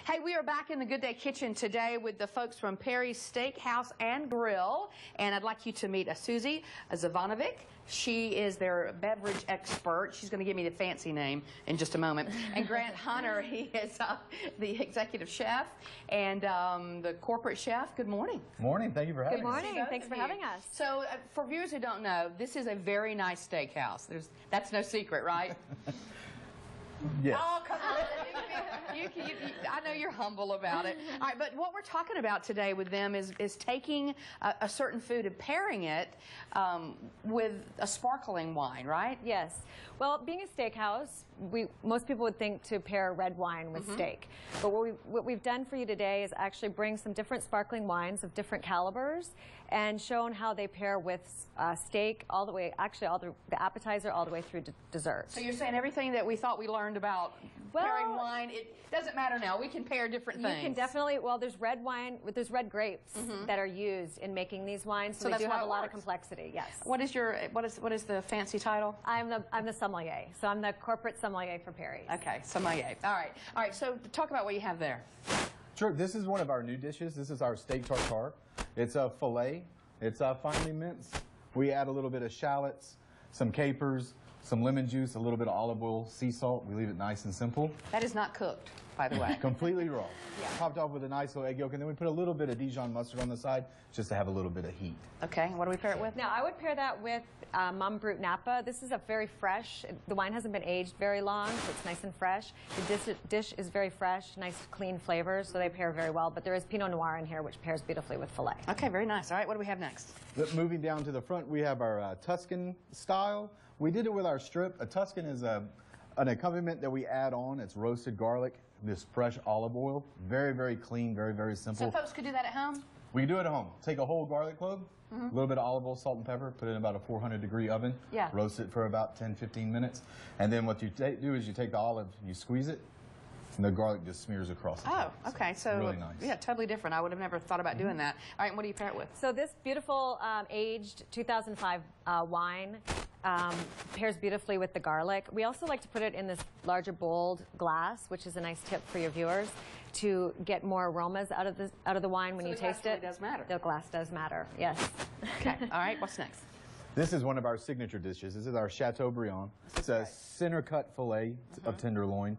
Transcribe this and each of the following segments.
Hey, we are back in the Good Day Kitchen today with the folks from Pairings Steakhouse and Grill, and I'd like you to meet Susi, Zivanovic. She is their beverage expert. She's going to give me the fancy name in just a moment. And Grant Hunter, he is the executive chef and the corporate chef. Good morning. Morning. Thank you for having us. Good morning. Thanks for having us. So, for viewers who don't know, this is a very nice steakhouse. That's no secret, right? Yes. Oh, come on. I know you're humble about it. All right, but what we're talking about today with them is taking a certain food and pairing it with a sparkling wine, right? Yes. Well, being a steakhouse, most people would think to pair red wine with steak. But what we've done for you today is actually bring some different sparkling wines of different calibers and shown how they pair with steak all the way, actually the appetizer all the way through to dessert. So you're saying everything that we thought we learned about pairing wine, it doesn't matter now. We can pair different things. You can definitely, well, there's red wine, there's red grapes that are used in making these wines, so they do have a lot of complexity, yes. What is the fancy title? I'm the sommelier, so I'm the corporate sommelier for Pairings. Okay, sommelier. All right, so talk about what you have there. Sure. This is one of our new dishes. This is our steak tartare. It's a filet. It's finely minced. We add a little bit of shallots, some capers, some lemon juice, a little bit of olive oil, sea salt. We leave it nice and simple. That is not cooked, by the way. Completely raw. Yeah. Topped off with a nice little egg yolk, and then we put a little bit of Dijon mustard on the side just to have a little bit of heat. Okay, what do we pair it with? Now, I would pair that with Mum Brut Napa. This is a very fresh, the wine hasn't been aged very long, so it's nice and fresh. The dish is very fresh, nice clean flavors, so they pair very well. But there is Pinot Noir in here, which pairs beautifully with filet. Okay, very nice. All right, what do we have next? Moving down to the front, we have our Tuscan Style. We did it with our strip. A Tuscan is an accompaniment that we add on. It's roasted garlic, this fresh olive oil. Very, very clean, very, very simple. So folks could do that at home? We can do it at home. Take a whole garlic clove, a little bit of olive oil, salt and pepper, put it in about a 400-degree oven, roast it for about 10-15 minutes. And then what you do is you take the olive, you squeeze it, and the garlic just smears across the top. Oh, okay. So really nice. Yeah, totally different. I would have never thought about doing that. All right, and what do you pair it with? So this beautiful aged 2005 wine pairs beautifully with the garlic. We also like to put it in this larger bowled glass, which is a nice tip for your viewers, to get more aromas out of the wine when you taste it. The glass really does matter. The glass does matter, yes. Okay. All right, what's next? This is one of our signature dishes. This is our Chateaubriand. It's a center cut filet of tenderloin.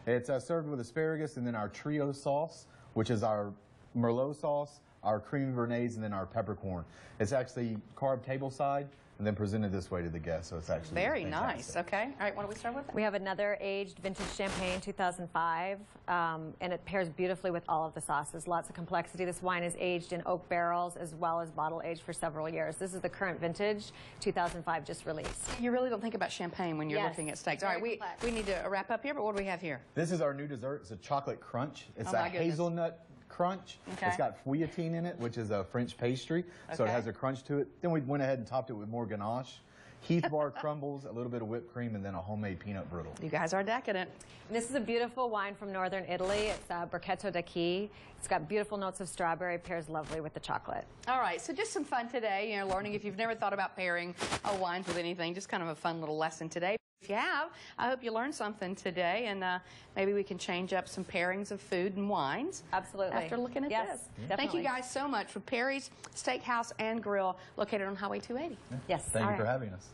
It's served with asparagus and then our trio sauce, which is our Merlot sauce, our cream béarnaise, and then our peppercorn. It's actually carved tableside and then presented this way to the guests, so it's actually very fantastic. Nice. Okay. All right, what do we start with? We have another aged vintage champagne, 2005, and it pairs beautifully with all of the sauces. Lots of complexity. This wine is aged in oak barrels as well as bottle aged for several years. This is the current vintage, 2005, just released. You really don't think about champagne when you're looking at steaks. All right, we need to wrap up here, but what do we have here? This is our new dessert. It's a chocolate crunch. It's a hazelnut crunch. Okay. It's got fouilletine in it, which is a French pastry, so it has a crunch to it. Then we went ahead and topped it with more ganache, Heath bar crumbles, a little bit of whipped cream, and then a homemade peanut brittle. You guys are decadent. This is a beautiful wine from northern Italy. It's Borchetto d'Acqui. It's got beautiful notes of strawberry, pairs lovely with the chocolate. All right, so just some fun today, learning if you've never thought about pairing wines with anything, just kind of a fun little lesson today. If you have, I hope you learned something today, and maybe we can change up some pairings of food and wines. Absolutely. After looking at this. Definitely. Thank you guys so much for Pairings Steakhouse and Grill, located on Highway 280. Yes. Thank you for having us.